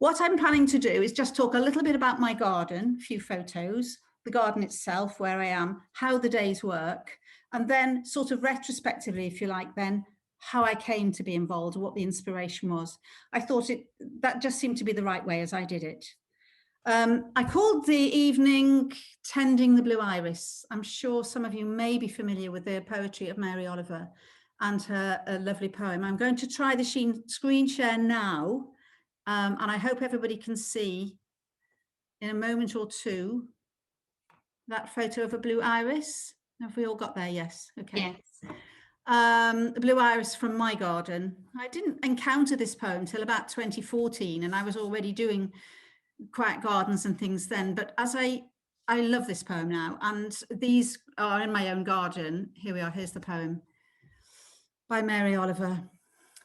What I'm planning to do is just talk a little bit about my garden, a few photos, the garden itself, where I am, how the days work, and then sort of retrospectively, if you like, then how I came to be involved, or what the inspiration was. I thought that just seemed to be the right way as I did it. I called the evening Tending the Blue Iris. I'm sure some of you may be familiar with the poetry of Mary Oliver and her lovely poem. I'm going to try the screen share now, and I hope everybody can see in a moment or two that photo of a blue iris. Have we all got there? Yes. Okay. Yes. The blue iris from my garden. I didn't encounter this poem till about 2014, and I was already doing quiet gardens and things then. But as I love this poem now, and these are in my own garden. Here we are. Here's the poem by Mary Oliver,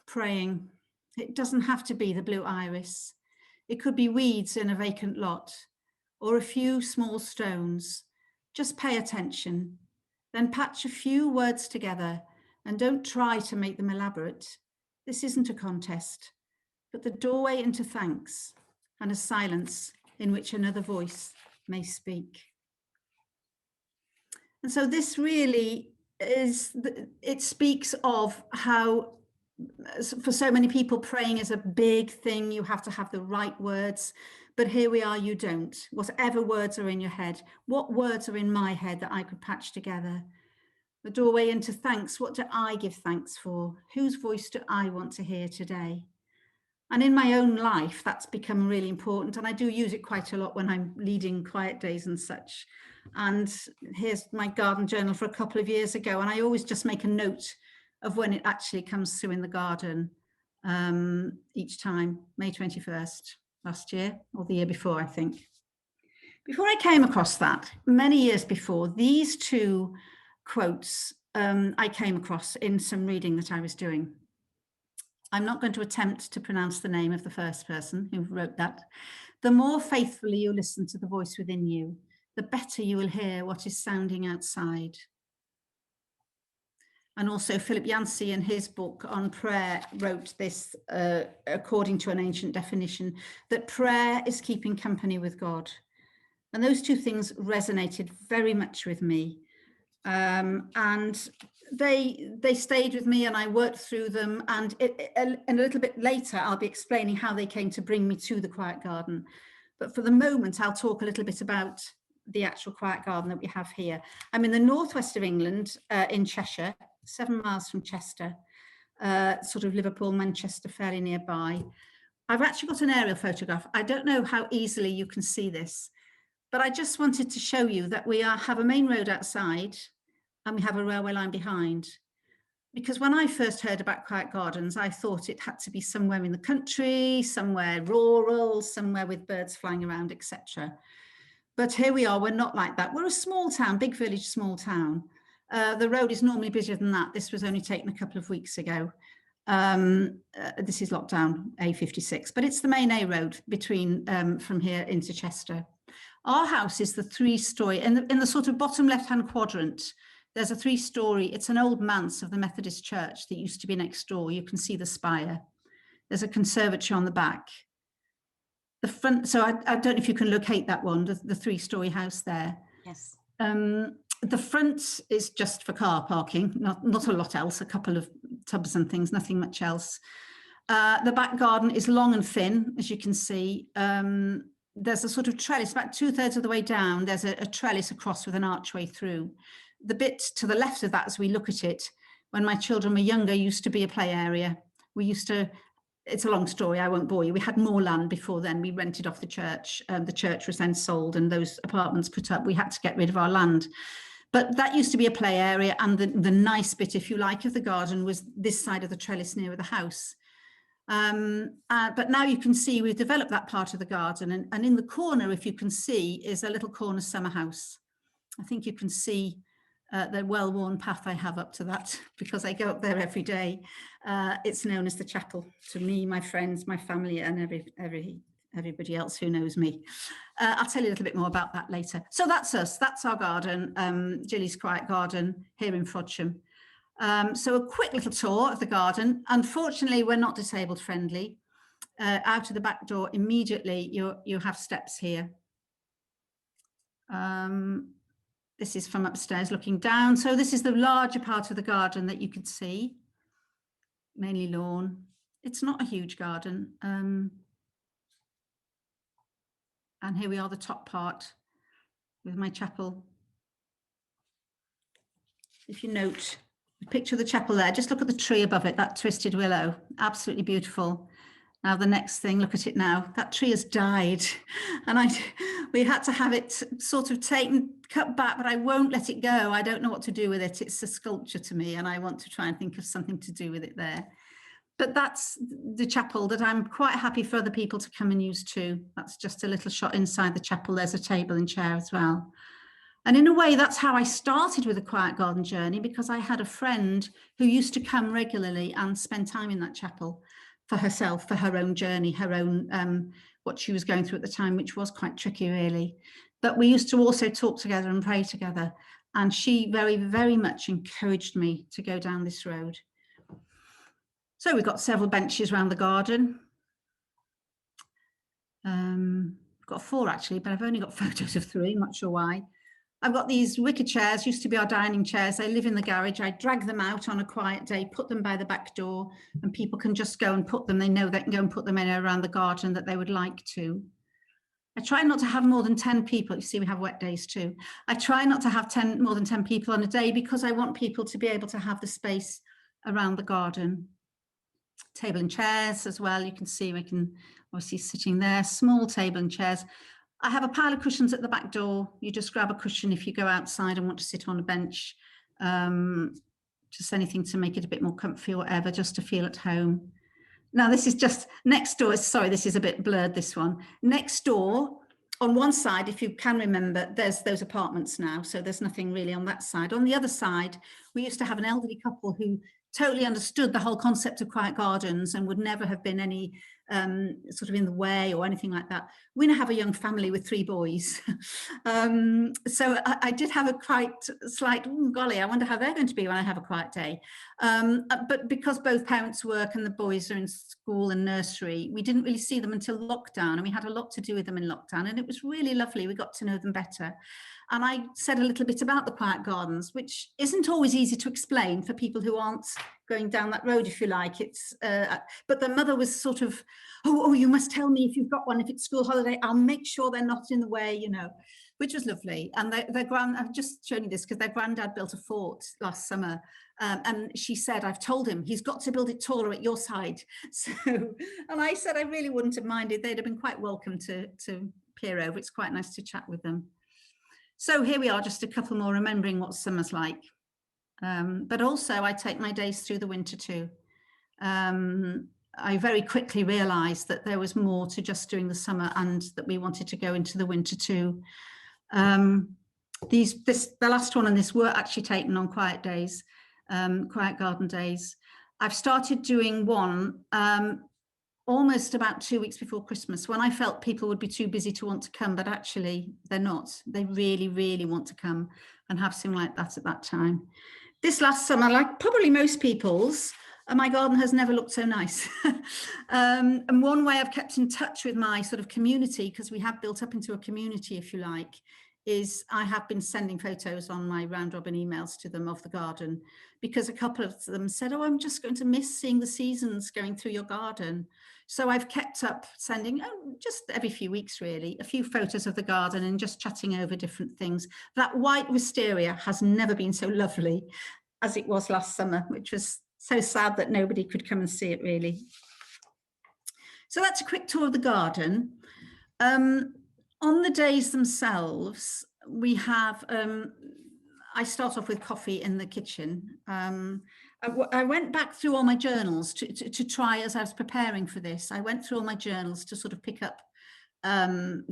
praying. It doesn't have to be the blue iris. It could be weeds in a vacant lot, or a few small stones. Just pay attention, then patch a few words together, and don't try to make them elaborate. This isn't a contest, but the doorway into thanks and a silence in which another voice may speak. And so this really is, it speaks of how, for so many people, praying is a big thing. You have to have the right words. But here we are, you don't. Whatever words are in your head, what words are in my head that I could patch together? The doorway into thanks. What do I give thanks for? Whose voice do I want to hear today? And in my own life, that's become really important. And I do use it quite a lot when I'm leading quiet days and such. And here's my garden journal for a couple of years ago. And I always just make a note of when it actually comes through in the garden each time, May 21st last year, or the year before, I think. Before I came across that, many years before, these two quotes I came across in some reading that I was doing. I'm not going to attempt to pronounce the name of the first person who wrote that. The more faithfully you listen to the voice within you, the better you will hear what is sounding outside. And also Philip Yancey, in his book on prayer, wrote this, according to an ancient definition, that prayer is keeping company with God. And those two things resonated very much with me. And they stayed with me, and I worked through them. And a little bit later, I'll be explaining how they came to bring me to the quiet garden. But for the moment, I'll talk a little bit about the actual quiet garden that we have here. I'm in the northwest of England, in Cheshire, 7 miles from Chester, sort of Liverpool, Manchester, fairly nearby. I've actually got an aerial photograph. I don't know how easily you can see this, but I just wanted to show you that we have a main road outside and we have a railway line behind. Because when I first heard about quiet gardens, I thought it had to be somewhere in the country, somewhere rural, somewhere with birds flying around, etc. But here we are, we're not like that. We're a small town, big village, small town. The road is normally busier than that. This was only taken a couple of weeks ago. This is lockdown A56, but it's the main A road between from here into Chester. Our house is the 3-story, in the sort of bottom left-hand quadrant. There's a 3-story, it's an old manse of the Methodist Church that used to be next door. You can see the spire. There's a conservatory on the back. The front, so I don't know if you can locate that one, the 3-story house there. Yes. The front is just for car parking, not a lot else, a couple of tubs and things, nothing much else. The back garden is long and thin, as you can see. There's a sort of trellis, about 2/3 of the way down, there's a trellis across with an archway through. The bit to the left of that, as we look at it, when my children were younger, used to be a play area. We used to, it's a long story, I won't bore you. We had more land before then. We rented off the church. The church was then sold and those apartments put up. We had to get rid of our land. But that used to be a play area, and the nice bit, if you like, of the garden was this side of the trellis near the house. But now you can see we've developed that part of the garden, and in the corner, if you can see, is a little corner summer house. I think you can see the well-worn path I have up to that, because I go up there every day. It's known as the chapel to me, my friends, my family, and everybody else who knows me. I'll tell you a little bit more about that later. So that's us, that's our garden, Gilly's Quiet Garden here in Frodsham. So a quick little tour of the garden. Unfortunately, we're not disabled friendly. out of the back door, immediately you have steps here. This is from upstairs looking down. So this is the larger part of the garden that you could see, mainly lawn. It's not a huge garden. And here we are, the top part with my chapel. If you note, picture the chapel there, just look at the tree above it, that twisted willow, absolutely beautiful. Now the next thing, look at it now, that tree has died. And we had to have it sort of cut back, but I won't let it go. I don't know what to do with it. It's a sculpture to me, and I want to try and think of something to do with it there. But that's the chapel that I'm quite happy for other people to come and use too. That's just a little shot inside the chapel. There's a table and chair as well. And in a way, that's how I started with a quiet garden journey, because I had a friend who used to come regularly and spend time in that chapel for herself, for her own journey, her own, what she was going through at the time, which was quite tricky, really. But we used to also talk together and pray together. And she very, very much encouraged me to go down this road. So we've got several benches around the garden. I've got 4 actually, but I've only got photos of 3, I'm not sure why. I've got these wicker chairs, used to be our dining chairs. They live in the garage. I drag them out on a quiet day, put them by the back door, and people can just go and put them. They know they can go and put them in around the garden that they would like to. I try not to have more than 10 people. You see, we have wet days too. I try not to have more than 10 people on a day, because I want people to be able to have the space around the garden. Table and chairs as well. You can see we can obviously sitting there, small table and chairs. I have a pile of cushions at the back door. You just grab a cushion if you go outside and want to sit on a bench. Just anything to make it a bit more comfy or whatever, just to feel at home. Now this is just next door. Sorry, this is a bit blurred, this one. Next door, on one side, if you can remember, there's those apartments now. So there's nothing really on that side. On the other side, we used to have an elderly couple who totally understood the whole concept of quiet gardens and would never have been any sort of in the way or anything like that. We now have a young family with 3 boys. So I did have a quite slight, golly, I wonder how they're going to be when I have a quiet day. But because both parents work and the boys are in school and nursery, we didn't really see them until lockdown, and we had a lot to do with them in lockdown, and it was really lovely. We got to know them better. And I said a little bit about the quiet gardens, which isn't always easy to explain for people who aren't going down that road, if you like. It's but the mother was sort of, oh, you must tell me if you've got one, if it's school holiday, I'll make sure they're not in the way, you know, which was lovely. And I've just shown you this because their granddad built a fort last summer. And she said, I've told him he's got to build it taller at your side. So, and I said, I really wouldn't have minded. They'd have been quite welcome to peer over. It's quite nice to chat with them. So here we are, just a couple more, remembering what summer's like. But also I take my days through the winter too. I very quickly realised that there was more to just doing the summer, and that we wanted to go into the winter too. The last one on this were actually taken on quiet days, quiet garden days. I've started doing one almost about 2 weeks before Christmas, when I felt people would be too busy to want to come, but actually they're not. They really, really want to come and have something like that at that time. This last summer, like probably most people's, my garden has never looked so nice. And one way I've kept in touch with my sort of community, because we have built up into a community, if you like, is I have been sending photos on my round robin emails to them of the garden, because a couple of them said, oh, I'm just going to miss seeing the seasons going through your garden. So I've kept up sending, just every few weeks really, a few photos of the garden and just chatting over different things. That white wisteria has never been so lovely as it was last summer, which was so sad that nobody could come and see it really. So that's a quick tour of the garden. On the days themselves, we have, I start off with coffee in the kitchen. I went back through all my journals to try, as I was preparing for this, I went through all my journals to sort of pick up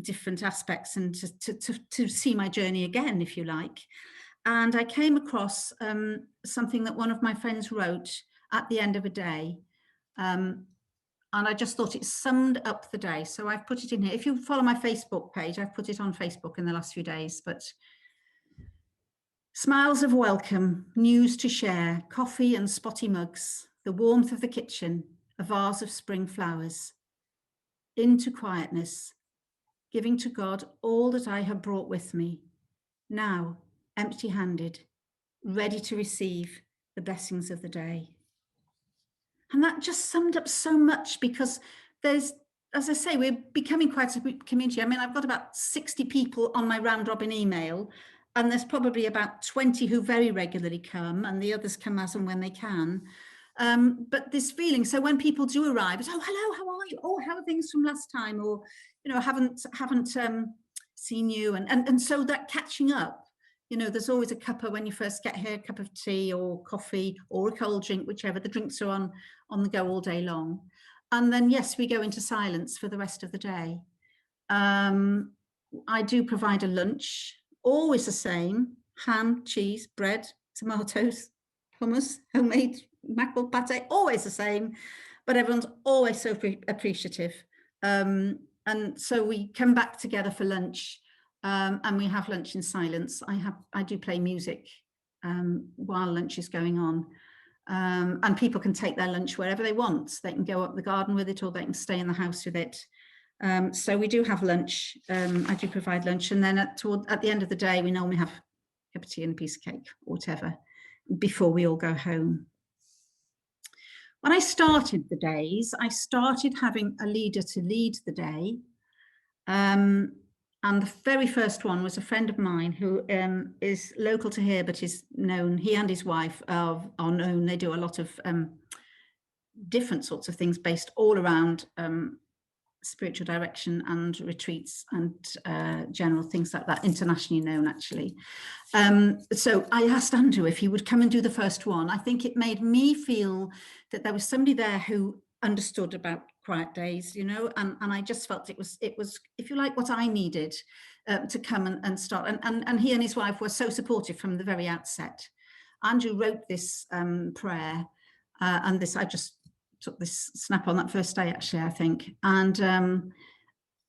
different aspects and to see my journey again, if you like. And I came across something that one of my friends wrote at the end of a day. And I just thought it summed up the day. So I've put it in here. If you follow my Facebook page, I've put it on Facebook in the last few days. But smiles of welcome, news to share, coffee and spotty mugs, the warmth of the kitchen, a vase of spring flowers. into quietness, giving to God all that I have brought with me, now empty-handed, ready to receive the blessings of the day. And that just summed up so much, because there's, as I say, we're becoming quite a community. I mean, I've got about 60 people on my round robin email, and there's probably about 20 who very regularly come, and the others come as and when they can. But this feeling, so when people do arrive, it's, oh, hello, how are you? Oh, how are things from last time? Or, you know, haven't seen you. And so that catching up, you know, there's always a cuppa when you first get here, a cup of tea or coffee or a cold drink, whichever. The drinks are on the go all day long. And then, yes, we go into silence for the rest of the day. I do provide a lunch, always the same: ham, cheese, bread, tomatoes, hummus, homemade mackerel pate, always the same, but everyone's always so appreciative. And so we come back together for lunch, and we have lunch in silence. I do play music while lunch is going on. And people can take their lunch wherever they want. They can go up the garden with it, or they can stay in the house with it. So we do have lunch. I do provide lunch. And then at the end of the day, we normally have a cup of tea and a piece of cake or whatever before we all go home. When I started the days, I started having a leader to lead the day. And the very first one was a friend of mine who is local to here, but is known, he and his wife are known. They do a lot of different sorts of things based all around spiritual direction and retreats and general things like that, internationally known actually. So I asked Andrew if he would come and do the first one. I think it made me feel that there was somebody there who understood about quiet days, you know, and I just felt it was, if you like, what I needed to come and start. And he and his wife were so supportive from the very outset. Andrew wrote this prayer, and this, I just took this snap on that first day, actually, I think. And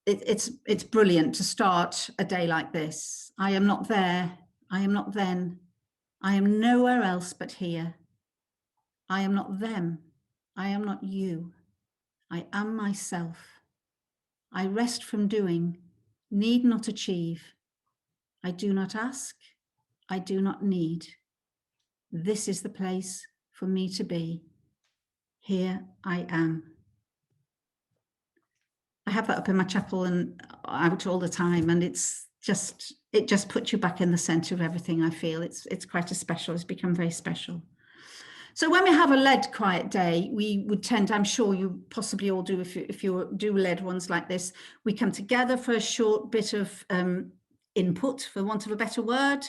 it's brilliant to start a day like this. I am not there. I am not then. I am nowhere else but here. I am not them. I am not you. I am myself. I rest from doing, need not achieve. I do not ask. I do not need. This is the place for me to be. Here I am. I have that up in my chapel and out all the time, and it just puts you back in the center of everything. I feel it's quite a special. It's become very special. So when we have a led quiet day, we would tend, I'm sure you possibly all do if you do led ones like this, we come together for a short bit of input, for want of a better word,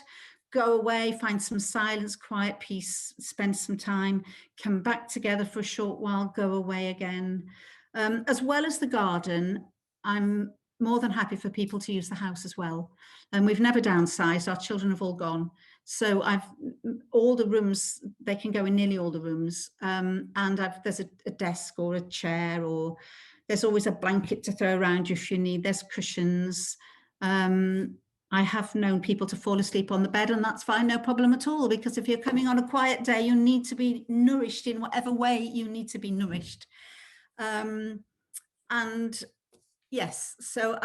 go away, find some silence, quiet, peace, spend some time, come back together for a short while, go away again. As well as the garden, I'm more than happy for people to use the house as well. And we've never downsized, our children have all gone. So all the rooms, they can go in nearly all the rooms. And there's a desk or a chair, or there's always a blanket to throw around you if you need, there's cushions. I have known people to fall asleep on the bed, and that's fine, no problem at all, because if you're coming on a quiet day, you need to be nourished in whatever way you need to be nourished. And yes, so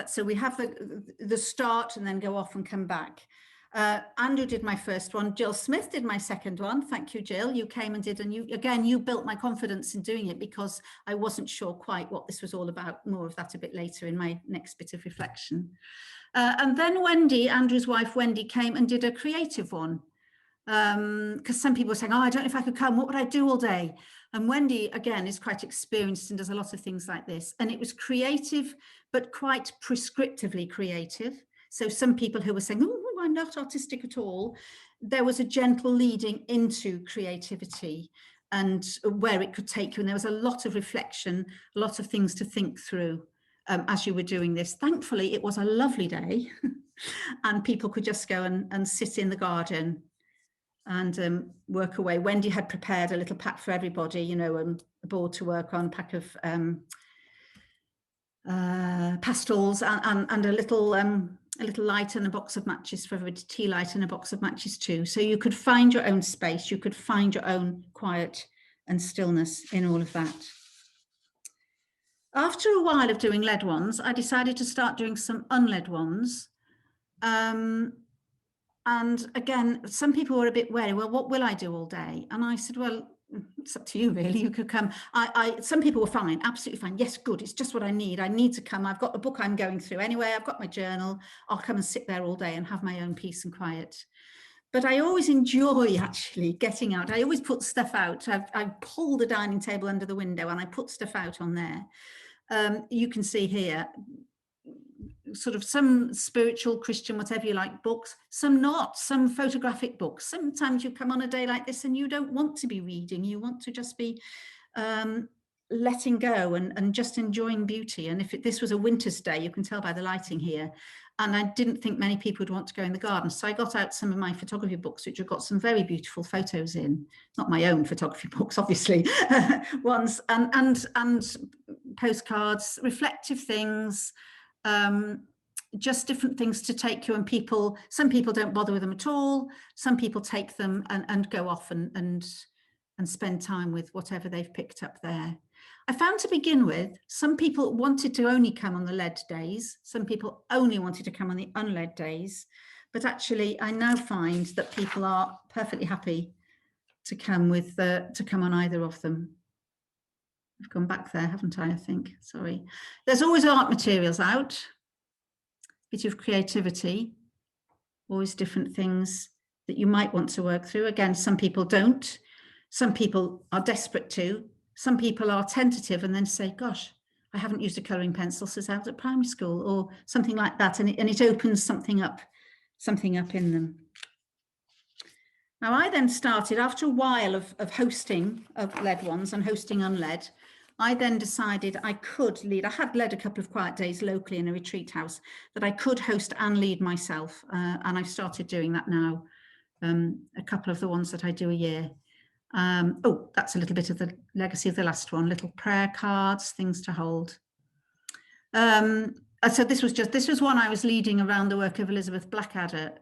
so we have the start and then go off and come back. Andrew did my first one. Jill Smith did my second one. Thank you, Jill. You came and did, and you built my confidence in doing it, because I wasn't sure quite what this was all about. More of that a bit later in my next bit of reflection. And then Wendy, Andrew's wife, Wendy, came and did a creative one. Because some people were saying, oh, I don't know if I could come, what would I do all day? And Wendy, again, is quite experienced and does a lot of things like this. And it was creative, but quite prescriptively creative. So some people who were saying, oh, I'm not artistic at all, there was a gentle leading into creativity and where it could take you. And there was a lot of reflection, a lot of things to think through as you were doing this. Thankfully, it was a lovely day and people could just go and sit in the garden and work away. Wendy had prepared a little pack for everybody, you know, a board to work on, a pack of pastels and a little light and a box of matches for everybody, tea light and a box of matches too. So you could find your own space, you could find your own quiet and stillness in all of that. after a while of doing led ones, I decided to start doing some unled ones. And again, some people were a bit wary. Well, what will I do all day? And I said, well, it's up to you, really. You could come. Some people were fine, absolutely fine. Yes, good. It's just what I need. I need to come. I've got the book I'm going through anyway. I've got my journal. I'll come and sit there all day and have my own peace and quiet. But I always enjoy actually getting out. I always put stuff out. I pull the dining table under the window and I put stuff out on there. You can see here, sort of some spiritual, Christian, whatever you like, books, some not, some photographic books. Sometimes you come on a day like this and you don't want to be reading. You want to just be letting go and just enjoying beauty. And if this was a winter's day, you can tell by the lighting here. And I didn't think many people would want to go in the garden. So I got out some of my photography books, which have got some very beautiful photos in, not my own photography books, obviously, ones, and postcards, reflective things, just different things to take you. And some people don't bother with them at all. Some people take them and go off and spend time with whatever they've picked up there. I found to begin with, some people wanted to only come on the led days. Some people only wanted to come on the unled days. But actually, I now find that people are perfectly happy to come on either of them. I've gone back there, haven't I think? Sorry. There's always art materials out. Bit of creativity. Always different things that you might want to work through. Again, some people don't. Some people are desperate to. Some people are tentative and then say, gosh, I haven't used a colouring pencil since I was at primary school, or something like that. And it opens something up in them. Now, I then started, after a while of hosting of led ones and hosting unled, I then decided I could lead. I had led a couple of quiet days locally in a retreat house, that I could host and lead myself. And I've started doing that now, a couple of the ones that I do a year. Oh, that's a little bit of the legacy of the last one, little prayer cards, things to hold. So this was one I was leading around the work of Elizabeth Blackadder,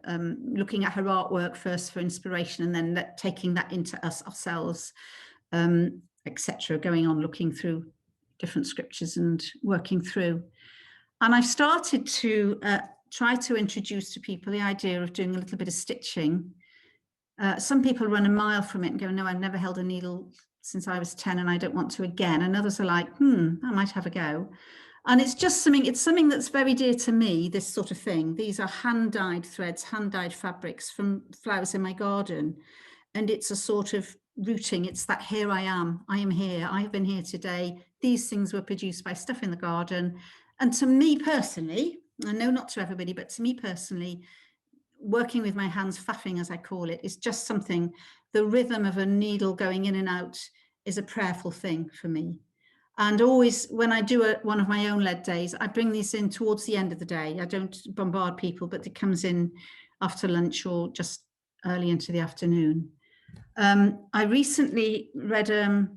looking at her artwork first for inspiration and then taking that into us ourselves, etc., going on looking through different scriptures and working through. And I've started to try to introduce to people the idea of doing a little bit of stitching. Some people run a mile from it and go, no, I've never held a needle since I was 10 and I don't want to again. And others are like, I might have a go. And it's something that's very dear to me, this sort of thing. These are hand-dyed threads, hand-dyed fabrics from flowers in my garden. And it's a sort of rooting. It's that here I am here, I've been here today. These things were produced by stuff in the garden. And to me personally, I know not to everybody, but to me personally, working with my hands, faffing as I call it, is just something, the rhythm of a needle going in and out is a prayerful thing for me. And always when I do one of my own led days, I bring these in towards the end of the day. I don't bombard people, but it comes in after lunch or just early into the afternoon. I recently read a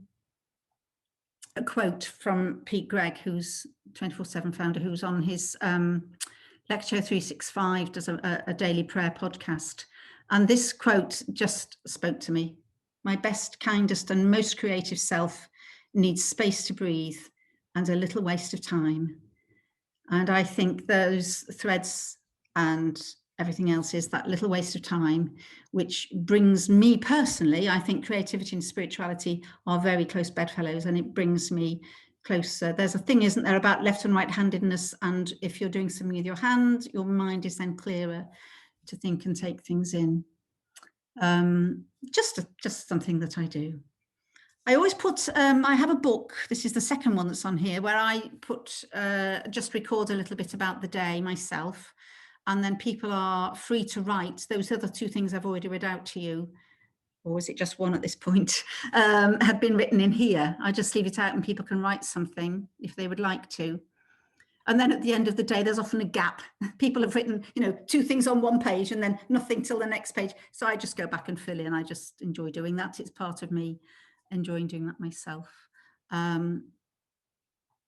quote from Pete Gregg, who's 24/7 founder, who's on his Lecture 365, does a daily prayer podcast. And this quote just spoke to me. My best, kindest and most creative self needs space to breathe and a little waste of time. And I think those threads and everything else is that little waste of time, which brings me personally, I think creativity and spirituality are very close bedfellows, and it brings me closer. There's a thing, isn't there, about left and right-handedness, and if you're doing something with your hand, your mind is then clearer to think and take things in. Just something that I do. I always put, I have a book, this is the second one that's on here, where I put, just record a little bit about the day myself, and then people are free to write. Those other two things I've already read out to you, or is it just one at this point, had been written in here. I just leave it out and people can write something if they would like to. And then at the end of the day, there's often a gap. People have written, two things on one page and then nothing till the next page. So I just go back and fill in. I just enjoy doing that. It's part of me enjoying doing that myself.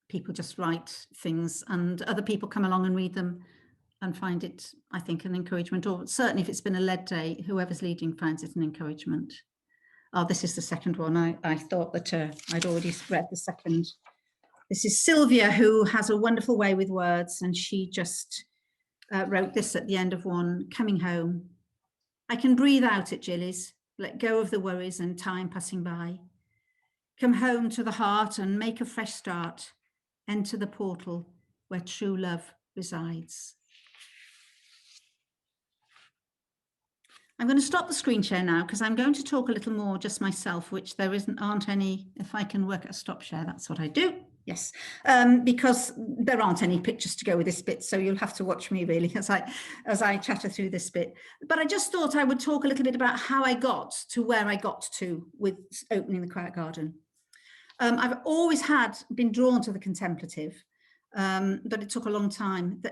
People just write things and other people come along and read them and find it, I think, an encouragement, or certainly if it's been a led day, whoever's leading finds it an encouragement. Oh, this is the second one. I thought that I'd already read the second This is Sylvia, who has a wonderful way with words, and she just wrote this at the end of one: coming home. I can breathe out at Gilly's, let go of the worries and time passing by. Come home to the heart and make a fresh start. Enter the portal where true love resides. I'm going to stop the screen share now because I'm going to talk a little more just myself, which there aren't any. If I can work at a stop share, that's what I do. Yes, because there aren't any pictures to go with this bit, so you'll have to watch me really as I chatter through this bit. But I just thought I would talk a little bit about how I got to where I got to with opening the Quiet Garden. I've always been drawn to the contemplative, but it took a long time.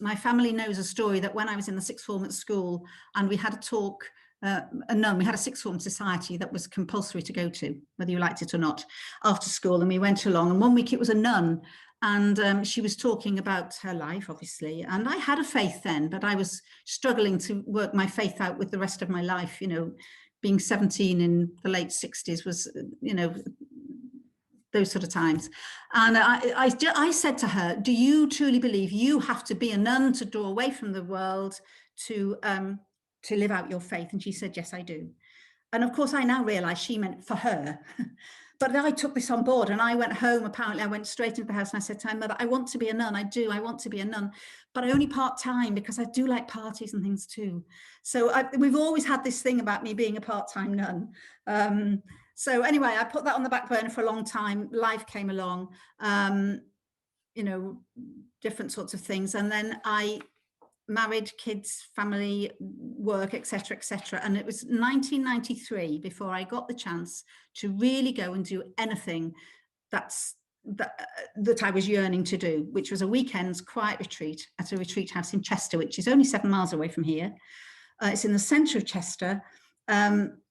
My family knows a story that when I was in the sixth form at school and we had a talk, we had a sixth form society that was compulsory to go to, whether you liked it or not, after school, and we went along, and one week it was a nun, and she was talking about her life, obviously, and I had a faith then, but I was struggling to work my faith out with the rest of my life. You know, being 17 in the late 60s was, you know, those sort of times. And I said to her, do you truly believe you have to be a nun to draw away from the world to live out your faith? And she said, yes, I do. And of course, I now realize she meant for her. But I took this on board and I went home. Apparently, I went straight into the house and I said to my mother, I want to be a nun. I want to be a nun, but only part-time, because I do like parties and things too. So we've always had this thing about me being a part-time nun. So anyway, I put that on the back burner for a long time. Life came along, you know, different sorts of things. And then I married, kids, family, work, etc., etc. And it was 1993 before I got the chance to really go and do anything that I was yearning to do, which was a weekend's quiet retreat at a retreat house in Chester, which is only 7 miles away from here. It's in the centre of Chester.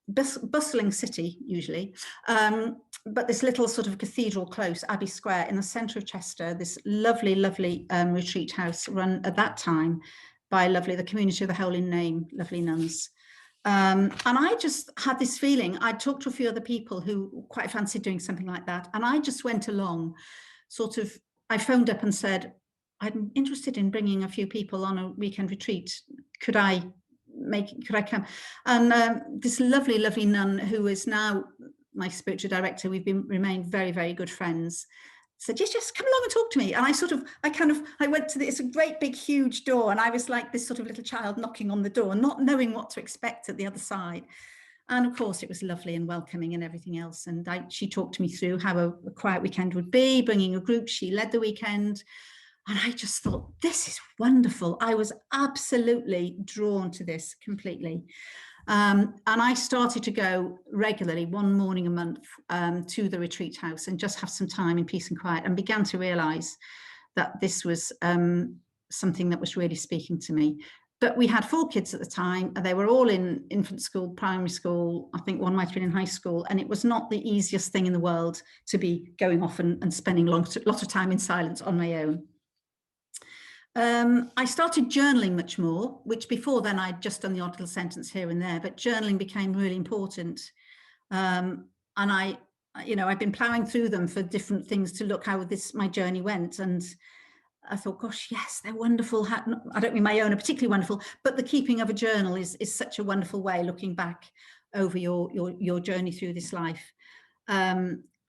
Bustling city usually, but this little sort of cathedral close, Abbey Square, in the centre of Chester, this lovely retreat house run at that time by the Community of the Holy Name, lovely nuns. And I just had this feeling. I talked to a few other people who quite fancied doing something like that, and I just went along, sort of. I phoned up and said, I'm interested in bringing a few people on a weekend retreat. Could I come? And this lovely nun, who is now my spiritual director, we've remained very, very good friends, said, yes, come along and talk to me. And I went to it's a great big huge door, and I was like this sort of little child knocking on the door, not knowing what to expect at the other side. And of course it was lovely and welcoming and everything else. And she talked to me through how a quiet weekend would be, bringing a group. She led the weekend. And I just thought, this is wonderful. I was absolutely drawn to this completely. And I started to go regularly, one morning a month, to the retreat house and just have some time in peace and quiet, and began to realize that this was something that was really speaking to me. But we had 4 kids at the time. They were all in infant school, primary school. I think one might have been in high school. And it was not the easiest thing in the world to be going off and spending a lot of time in silence on my own. I started journaling much more, which before then I'd just done the odd little sentence here and there, but journaling became really important. And I've been plowing through them for different things to look how my journey went. And I thought, gosh, yes, they're wonderful. I don't mean my own are particularly wonderful, but the keeping of a journal is such a wonderful way, looking back over your journey through this life.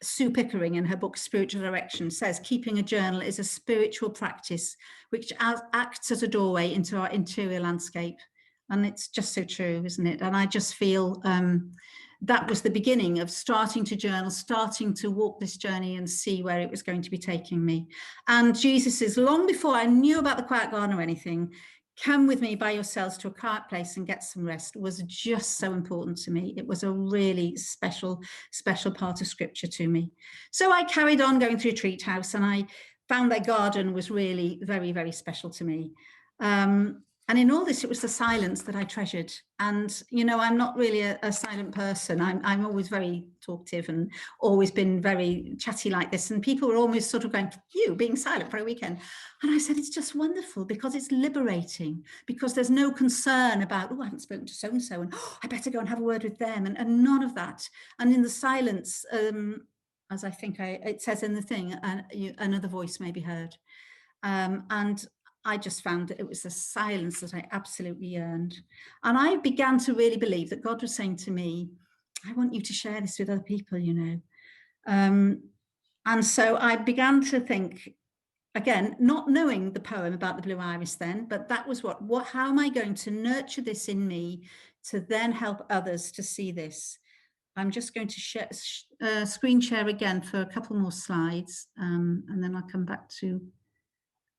Sue Pickering, in her book Spiritual Direction, says keeping a journal is a spiritual practice which acts as a doorway into our interior landscape. And it's just so true, isn't it? And I just feel that was the beginning of starting to journal, starting to walk this journey and see where it was going to be taking me. And Jesus says, long before I knew about the Quiet Garden or anything, come with me by yourselves to a quiet place and get some rest, was just so important to me. It was a really special part of scripture to me. So I carried on going through Retreat House, and I found their garden was really very, very special to me. And in all this, it was the silence that I treasured. And, you know, I'm not really a silent person. I'm always very talkative and always been very chatty like this. And people were almost sort of going, you being silent for a weekend. And I said, it's just wonderful because it's liberating, because there's no concern about, oh, I haven't spoken to so-and-so, and oh, I better go and have a word with them, and none of that. And in the silence, as I think it says in the thing, another voice may be heard. And I just found that it was the silence that I absolutely yearned. And I began to really believe that God was saying to me, I want you to share this with other people, you know. And so I began to think, again, not knowing the poem about the blue iris then, but that was how am I going to nurture this in me to then help others to see this? I'm just going to screen share again for a couple more slides, and then I'll come back to,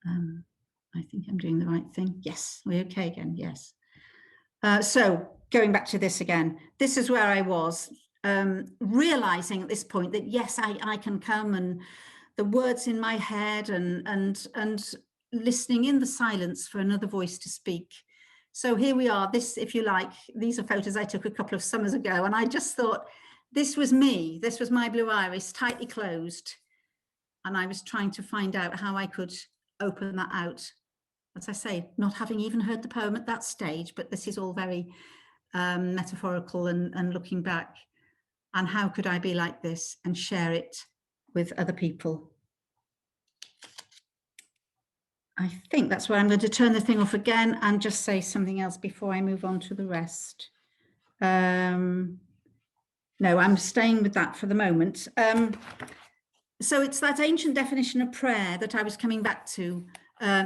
I think I'm doing the right thing. Yes, we're okay again, yes. So going back to this again, this is where I was, realizing at this point that yes, I can come, and the words in my head, and listening in the silence for another voice to speak. So here we are. This, if you like, these are photos I took a couple of summers ago, and I just thought this was me. This was my blue iris, tightly closed, and I was trying to find out how I could open that out. As I say, not having even heard the poem at that stage, but this is all very metaphorical and looking back. And how could I be like this and share it with other people? I think that's where I'm going to turn the thing off again and just say something else before I move on to the rest. No, I'm staying with that for the moment. So it's that ancient definition of prayer that I was coming back to,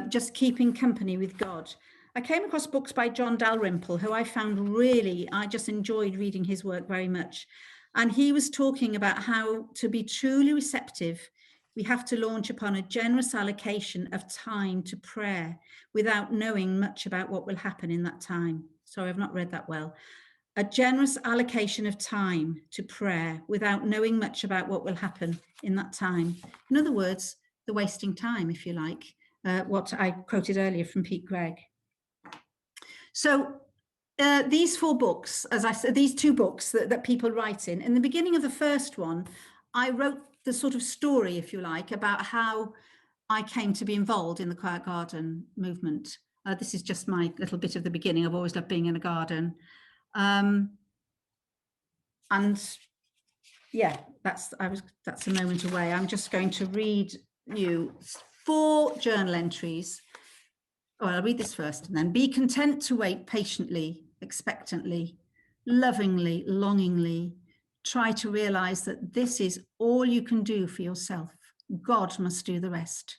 just keeping company with God. I came across books by John Dalrymple, who I found really, I just enjoyed reading his work very much. And he was talking about how to be truly receptive, we have to launch upon a generous allocation of time to prayer without knowing much about what will happen in that time. Sorry, I've not read that well. A generous allocation of time to prayer without knowing much about what will happen in that time. In other words, the wasting time, if you like, what I quoted earlier from Pete Greig. So these 4 books, as I said, these 2 books that people write in the beginning of the first one, I wrote the sort of story, if you like, about how I came to be involved in the Quiet Garden movement. This is just my little bit of the beginning. I've always loved being in a garden. And yeah, that's a moment away. I'm just going to read you 4 journal entries. Oh, I'll read this first and then. Be content to wait patiently, expectantly, lovingly, longingly. Try to realize that this is all you can do for yourself. God must do the rest.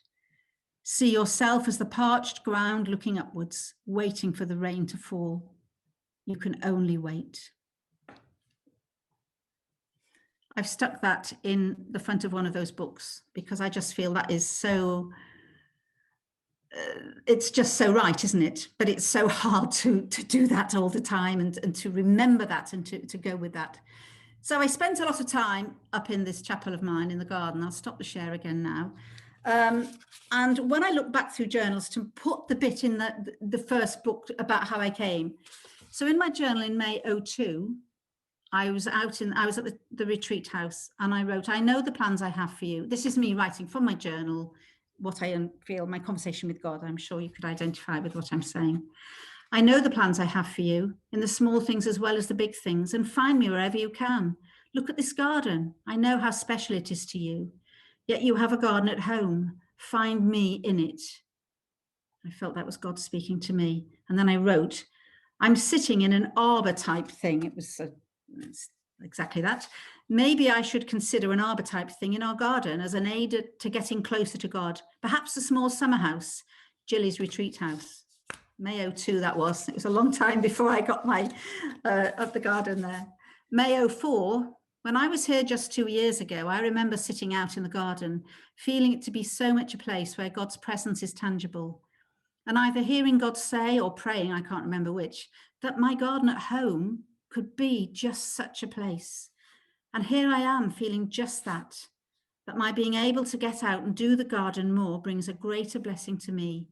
See yourself as the parched ground looking upwards, waiting for the rain to fall. You can only wait. I've stuck that in the front of one of those books because I just feel that is so, it's just so right, isn't it? But it's so hard to do that all the time and to remember that and to go with that. So I spent a lot of time up in this chapel of mine in the garden. I'll stop the share again now. And when I look back through journals to put the bit in the first book about how I came. So in my journal in May 2002, I was at the retreat house and I wrote, I know the plans I have for you. This is me writing from my journal, what I feel, my conversation with God. I'm sure you could identify with what I'm saying. I know the plans I have for you in the small things as well as the big things, and find me wherever you can. Look at this garden. I know how special it is to you. Yet you have a garden at home. Find me in it. I felt that was God speaking to me. And then I wrote, I'm sitting in an arbor type thing. It was exactly that. Maybe I should consider an arbor type thing in our garden as an aid to getting closer to God. Perhaps a small summer house, Gilly's retreat house. May 2002 that was. It was a long time before I got my of the garden there. May 2004, when I was here just 2 years ago, I remember sitting out in the garden, feeling it to be so much a place where God's presence is tangible. And either hearing God say or praying, I can't remember which, that my garden at home could be just such a place. And here I am feeling just that my being able to get out and do the garden more brings a greater blessing to me,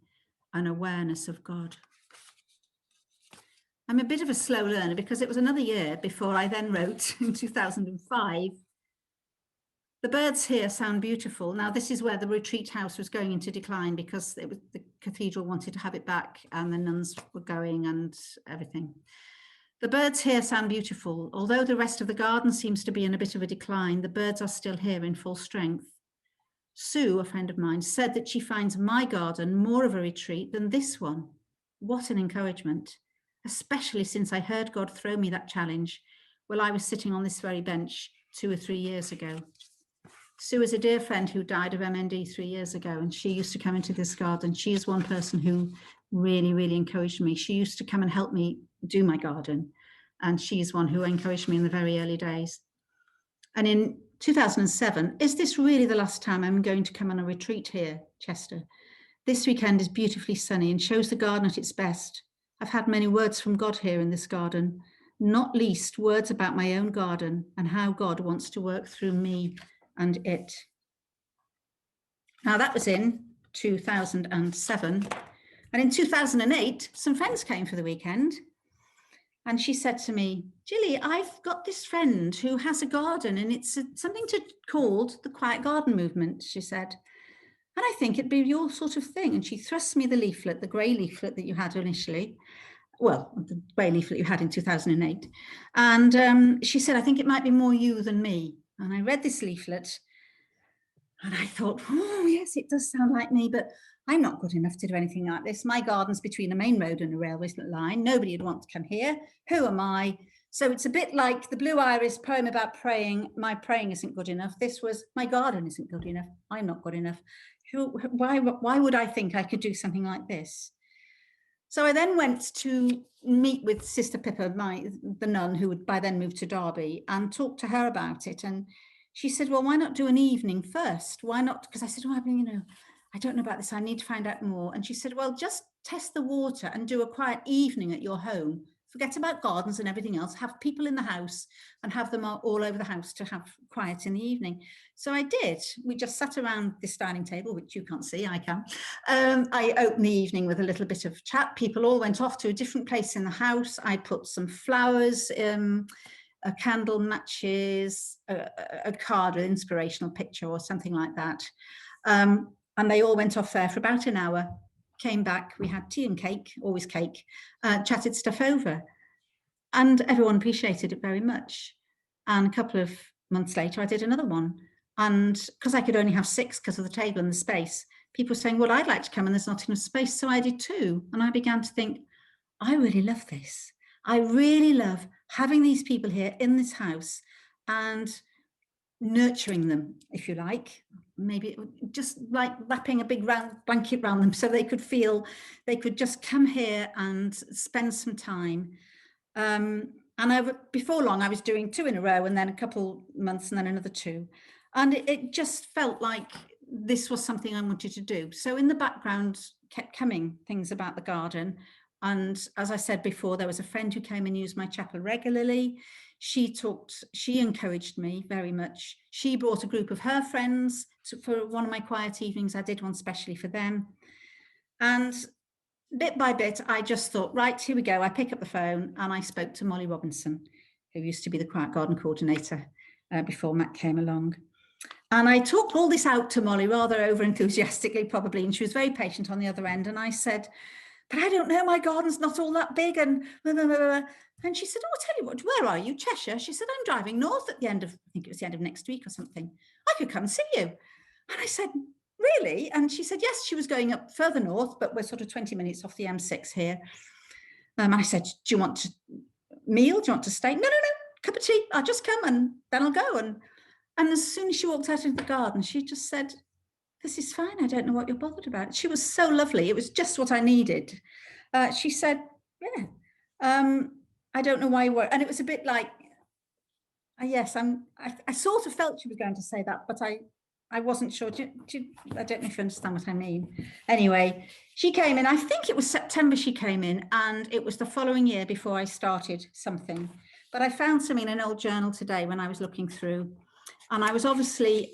an awareness of God. I'm a bit of a slow learner because it was another year before I then wrote in 2005, the birds here sound beautiful. Now this is where the retreat house was going into decline because it was, the cathedral wanted to have it back and the nuns were going and everything. The birds here sound beautiful. Although the rest of the garden seems to be in a bit of a decline, the birds are still here in full strength. Sue, a friend of mine, said that she finds my garden more of a retreat than this one. What an encouragement, especially since I heard God throw me that challenge while I was sitting on this very bench 2 or 3 years ago. Sue is a dear friend who died of MND 3 years ago, and she used to come into this garden. She is one person who really, really encouraged me. She used to come and help me do my garden, and she's one who encouraged me in the very early days. And in 2007, is this really the last time I'm going to come on a retreat here, Chester? This weekend is beautifully sunny and shows the garden at its best. I've had many words from God here in this garden, not least words about my own garden and how God wants to work through me and it. Now that was in 2007. And in 2008, some friends came for the weekend. And she said to me, Gilly, I've got this friend who has a garden and it's something called the Quiet Garden Movement, she said. And I think it'd be your sort of thing. And she thrust me the leaflet, the grey leaflet that you had initially. Well, the grey leaflet you had in 2008. And she said, I think it might be more you than me. And I read this leaflet and I thought, oh, yes, it does sound like me, but I'm not good enough to do anything like this. My garden's between a main road and a railway line. Nobody would want to come here. Who am I? So it's a bit like the Blue Iris poem about praying. My praying isn't good enough. This was, my garden isn't good enough. I'm not good enough. Why would I think I could do something like this? So I then went to meet with Sister Pippa, the nun who had by then moved to Derby, and talked to her about it. And she said, well, why not do an evening first? Why not? Because I said, oh, I don't know about this. I need to find out more. And she said, well, just test the water and do a quiet evening at your home. Forget about gardens and everything else. Have people in the house and have them all over the house to have quiet in the evening. So I did. We just sat around this dining table, which you can't see, I can. I opened the evening with a little bit of chat. People all went off to a different place in the house. I put some flowers, a candle, matches, a card, an inspirational picture or something like that. And they all went off there for about an hour, came back, we had tea and cake, always cake, chatted stuff over. And everyone appreciated it very much. And a couple of months later, I did another one. And because I could only have 6 because of the table and the space, people were saying, well, I'd like to come and there's not enough space. So I did 2. And I began to think, I really love this. I really love having these people here in this house and nurturing them, if you like, maybe just like wrapping a big round blanket around them so they could feel they could just come here and spend some time. And before long, I was doing 2 in a row and then a couple months and then another 2. And it just felt like this was something I wanted to do. So in the background kept coming things about the garden. And as I said before, there was a friend who came and used my chapel regularly. She encouraged me very much. She brought a group of her friends for one of my quiet evenings. I did one specially for them. And bit by bit, I just thought, right, here we go. I pick up the phone and I spoke to Molly Robinson, who used to be the Quiet Garden Coordinator before Matt came along. And I talked all this out to Molly rather over enthusiastically, probably, and she was very patient on the other end. And I said, but I don't know, my garden's not all that big. And she said, oh, I'll tell you what, where are you, Cheshire? She said, I'm driving north at the end of, I think it was the end of next week or something. I could come see you. And I said, really? And she said, yes, she was going up further north, but we're sort of 20 minutes off the M6 here. And I said, do you want to meal? Do you want to stay? No, cup of tea. I'll just come and then I'll go. And as soon as she walked out into the garden, she just said, this is fine. I don't know what you're bothered about. She was so lovely. It was just what I needed. She said, yeah, I don't know why you were. And it was a bit like, yes, I sort of felt she was going to say that, but I wasn't sure. I don't know if you understand what I mean. Anyway, she came in, I think it was September she came in, and it was the following year before I started something. But I found some in an old journal today when I was looking through, and I was obviously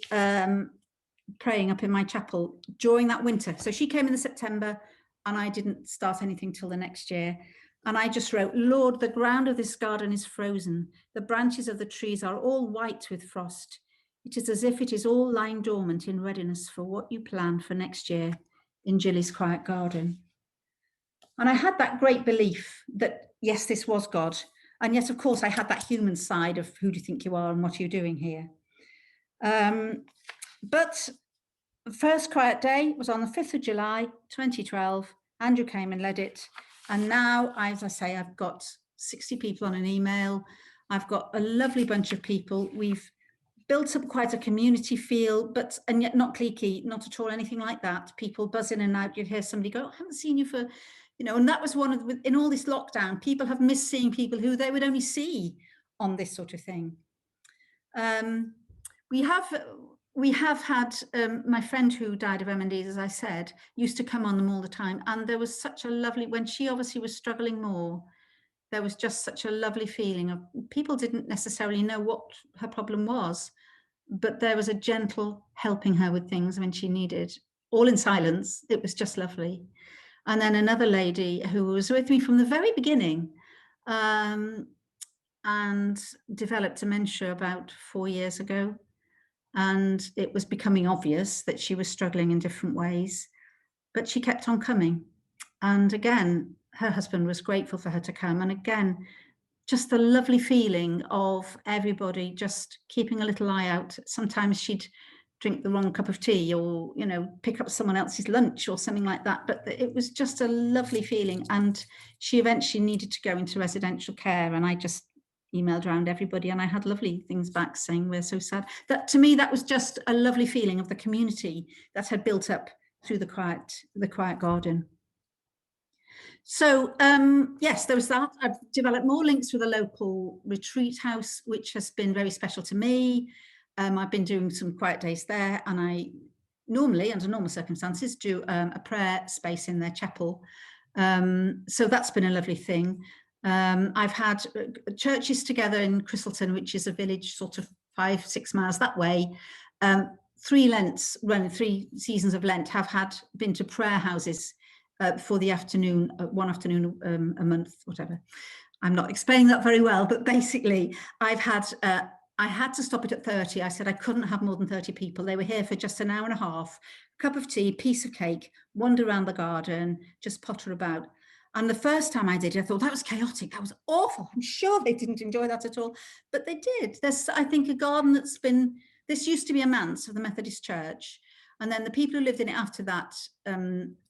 praying up in my chapel during that winter. So she came in the September and I didn't start anything till the next year. And I just wrote, Lord, the ground of this garden is frozen. The branches of the trees are all white with frost. It is as if it is all lying dormant in readiness for what you plan for next year in Gilly's quiet garden. And I had that great belief that, yes, this was God. And yes, of course, I had that human side of who do you think you are and what are you doing here? But the first Quiet Day was on the 5th of July, 2012. Andrew came and led it. And now, as I say, I've got 60 people on an email. I've got a lovely bunch of people. We've built up quite a community feel, and yet not cliquey, not at all, anything like that. People buzz in and out. You'd hear somebody go, I haven't seen you for, and that was one of the, in all this lockdown, people have missed seeing people who they would only see on this sort of thing. We have had, my friend who died of MNDs, as I said, used to come on them all the time. And there was such a lovely, when she obviously was struggling more, there was just such a lovely feeling of people didn't necessarily know what her problem was, but there was a gentle helping her with things when she needed, all in silence. It was just lovely. And then another lady who was with me from the very beginning, and developed dementia about 4 years ago. And it was becoming obvious that she was struggling in different ways, but she kept on coming. And again, her husband was grateful for her to come. And again, just the lovely feeling of everybody just keeping a little eye out. Sometimes she'd drink the wrong cup of tea or, pick up someone else's lunch or something like that. But it was just a lovely feeling. And she eventually needed to go into residential care. And I just emailed around everybody and I had lovely things back saying, we're so sad. That to me, that was just a lovely feeling of the community that had built up through the quiet garden. So yes, there was that. I've developed more links with a local retreat house, which has been very special to me. I've been doing some quiet days there, and I normally, under normal circumstances, do a prayer space in their chapel. So that's been a lovely thing. I've had churches together in Christleton, which is a village sort of 5-6 miles that way. 3 Lents, running 3 seasons of Lent, have been to prayer houses for the afternoon, one afternoon a month, whatever. I'm not explaining that very well, but basically I had to stop it at 30. I said I couldn't have more than 30 people. They were here for just an hour and a half, cup of tea, piece of cake, wander around the garden, just potter about. And the first time I did it, I thought that was chaotic. That was awful. I'm sure they didn't enjoy that at all, but they did. There's, I think, a garden that's been, this used to be a manse of the Methodist Church. And then the people who lived in it after that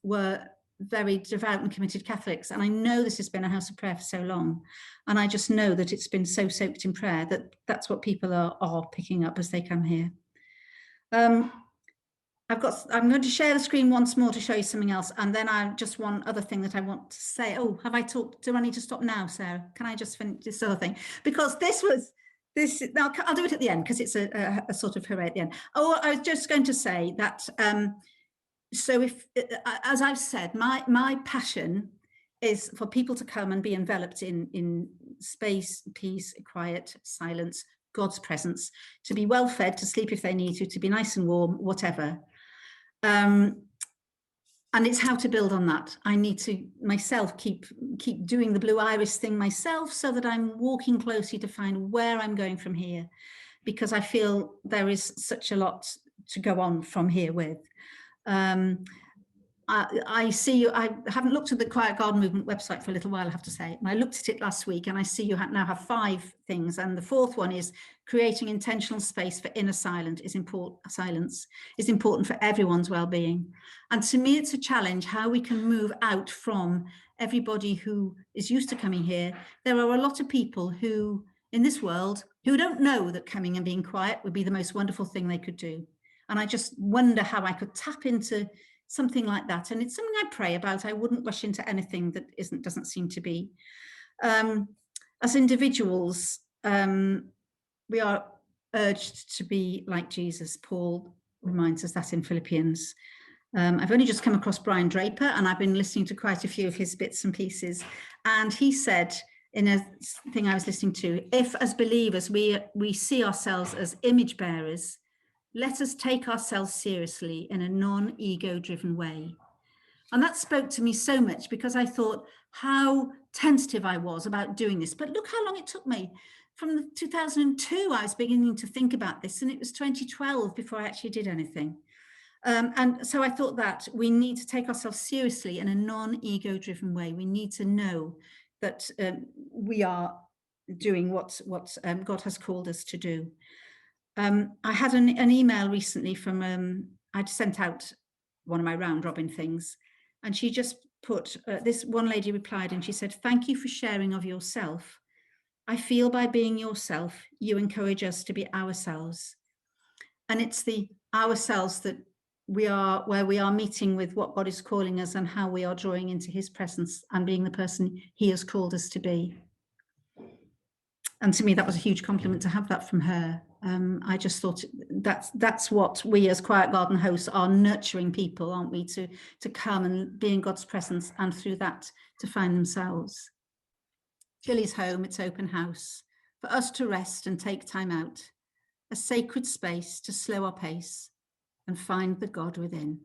were very devout and committed Catholics. And I know this has been a house of prayer for so long. And I just know that it's been so soaked in prayer that that's what people are picking up as they come here. I'm going to share the screen once more to show you something else. And then I just one other thing that I want to say. Oh, have I talked? Do I need to stop now, Sarah? Can I just finish this other thing? Because now I'll do it at the end because it's a sort of hooray at the end. Oh, I was just going to say that, so if, as I've said, my passion is for people to come and be enveloped in space, peace, quiet, silence, God's presence, to be well fed, to sleep if they need to be nice and warm, whatever. And it's how to build on that. I need to myself keep doing the blue iris thing myself so that I'm walking closely to find where I'm going from here, because I feel there is such a lot to go on from here with. I see you, I haven't looked at the Quiet Garden Movement website for a little while, I have to say. And I looked at it last week and I see you now have 5 things. And the 4th one is creating intentional space for inner silence is important for everyone's well-being. And to me, it's a challenge how we can move out from everybody who is used to coming here. There are a lot of people who in this world who don't know that coming and being quiet would be the most wonderful thing they could do. And I just wonder how I could tap into something like that. And it's something I pray about. I wouldn't rush into anything that doesn't seem to be. As individuals, we are urged to be like Jesus. Paul reminds us that in Philippians. I've only just come across Brian Draper, and I've been listening to quite a few of his bits and pieces. And he said in a thing I was listening to, if as believers we see ourselves as image bearers, let us take ourselves seriously in a non-ego driven way. And that spoke to me so much because I thought how tentative I was about doing this. But look how long it took me. From 2002, I was beginning to think about this, and it was 2012 before I actually did anything. And so I thought that we need to take ourselves seriously in a non-ego driven way. We need to know that we are doing what God has called us to do. I had an email recently from, I'd sent out one of my round robin things, and she just put, this one lady replied and she said, "Thank you for sharing of yourself. I feel by being yourself, you encourage us to be ourselves." And it's the ourselves that we are, where we are meeting with what God is calling us and how we are drawing into his presence and being the person he has called us to be. And to me, that was a huge compliment to have that from her. I just thought that's what we as Quiet Garden hosts are, nurturing people, aren't we, to come and be in God's presence and through that to find themselves. Gilly's home, it's open house, for us to rest and take time out, a sacred space to slow our pace and find the God within.